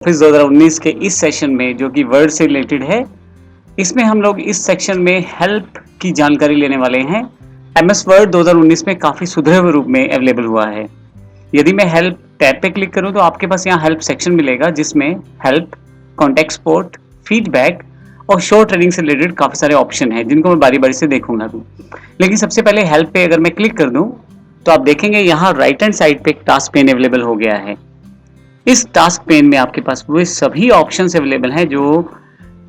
Office 2019 के इस session में जो कि वर्ड से रिलेटेड है, इसमें हम लोग इस सेक्शन में हेल्प की जानकारी लेने वाले हैं। एमएस वर्ड 2019 में काफ़ी सुधरे हुए रूप में अवेलेबल हुआ है। यदि मैं हेल्प टैब पे क्लिक करूं तो आपके पास यहाँ हेल्प सेक्शन मिलेगा जिसमें हेल्प, कॉन्टेक्ट सपोर्ट, फीडबैक और शो ट्रेनिंग से रिलेटेड काफ़ी सारे ऑप्शन हैं जिनको मैं बारी बारी से देखूंगा अभी। लेकिन सबसे पहले हेल्प पे अगर मैं क्लिक कर दूं तो आप देखेंगे यहाँ राइट हैंड साइड पे एक टास्क पेन अवेलेबल हो गया है। इस टास्क पेन में आपके पास वो सभी ऑप्शंस अवेलेबल हैं जो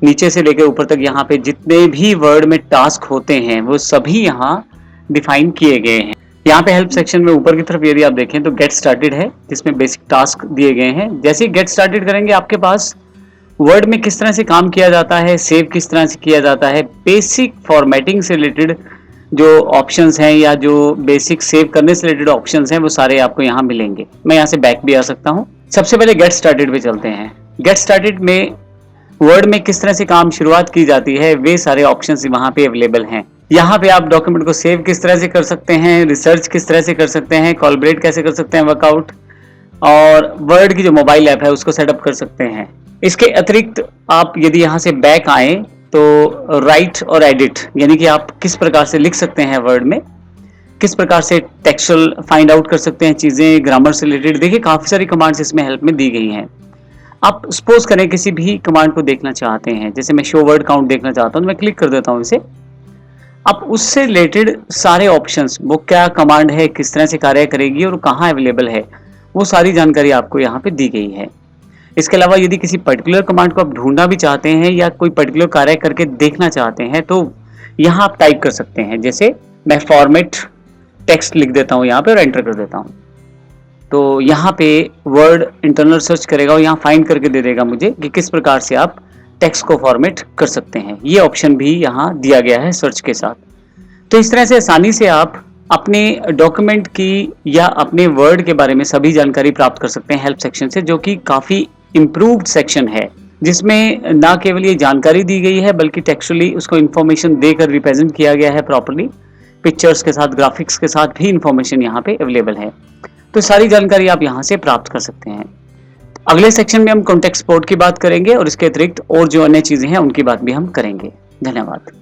नीचे से लेकर ऊपर तक यहाँ पे जितने भी वर्ड में टास्क होते हैं वो सभी यहाँ डिफाइन किए गए हैं। यहाँ पे हेल्प सेक्शन में ऊपर की तरफ यदि आप देखें तो गेट स्टार्टेड है जिसमें बेसिक टास्क दिए गए हैं। जैसे ही गेट स्टार्टेड करेंगे आपके पास वर्ड में किस तरह से काम किया जाता है, सेव किस तरह से किया जाता है, बेसिक फॉर्मेटिंग से रिलेटेड जो ऑप्शंस हैं या जो बेसिक सेव करने से रिलेटेड ऑप्शंस हैं वो सारे आपको यहाँ मिलेंगे। मैं यहाँ से बैक भी आ सकता हूँ। सबसे पहले गेट स्टार्टेड पे चलते हैं। गेट स्टार्टेड में वर्ड में किस तरह से काम शुरुआत की जाती है वे सारे ऑप्शंस वहाँ पे अवेलेबल हैं। यहाँ पे आप डॉक्यूमेंट को सेव किस तरह से कर सकते हैं, रिसर्च किस तरह से कर सकते हैं, कोलैबोरेट कैसे कर सकते हैं, वर्कआउट और वर्ड की जो मोबाइल ऐप है उसको सेटअप कर सकते हैं। इसके अतिरिक्त आप यदि यहाँ से बैक आए तो राइट और एडिट यानी कि आप किस प्रकार से लिख सकते हैं वर्ड में, किस प्रकार से टेक्सचुअल फाइंड आउट कर सकते हैं चीज़ें, ग्रामर से रिलेटेड देखिए काफ़ी सारी कमांड्स इसमें हेल्प में दी गई हैं। आप सपोज करें किसी भी कमांड को देखना चाहते हैं, जैसे मैं शो वर्ड काउंट देखना चाहता हूँ तो मैं क्लिक कर देता हूँ इसे। अब उससे रिलेटेड सारे ऑप्शंस, वो क्या कमांड है, किस तरह से कार्य करेगी और कहाँ अवेलेबल है, वो सारी जानकारी आपको यहाँ पे दी गई है। इसके अलावा यदि किसी पर्टिकुलर कमांड को आप ढूंढना भी चाहते हैं या कोई पर्टिकुलर कार्य करके देखना चाहते हैं तो यहाँ आप टाइप कर सकते हैं। जैसे मैं फॉर्मेट टेक्स्ट लिख देता हूँ यहाँ पे और एंटर कर देता हूँ तो यहाँ पे वर्ड इंटरनल सर्च करेगा और यहाँ फाइंड करके दे देगा मुझे कि किस प्रकार से आप टेक्स्ट को फॉर्मेट कर सकते हैं। ये ऑप्शन भी यहाँ दिया गया है सर्च के साथ। तो इस तरह से आसानी से आप अपने डॉक्यूमेंट की या अपने वर्ड के बारे में सभी जानकारी प्राप्त कर सकते हैं हेल्प सेक्शन से, जो कि काफ़ी इम्प्रूव्ड सेक्शन है जिसमें ना केवल ये जानकारी दी गई है बल्कि टेक्सचुअली उसको इन्फॉर्मेशन देकर रिप्रेजेंट किया गया है प्रॉपर्ली, पिक्चर्स के साथ, ग्राफिक्स के साथ भी इंफॉर्मेशन यहाँ पे अवेलेबल है। तो सारी जानकारी आप यहाँ से प्राप्त कर सकते हैं। अगले सेक्शन में हम कॉन्टेक्स्ट सपोर्ट की बात करेंगे और इसके अतिरिक्त और जो अन्य चीज़ें हैं उनकी बात भी हम करेंगे। धन्यवाद।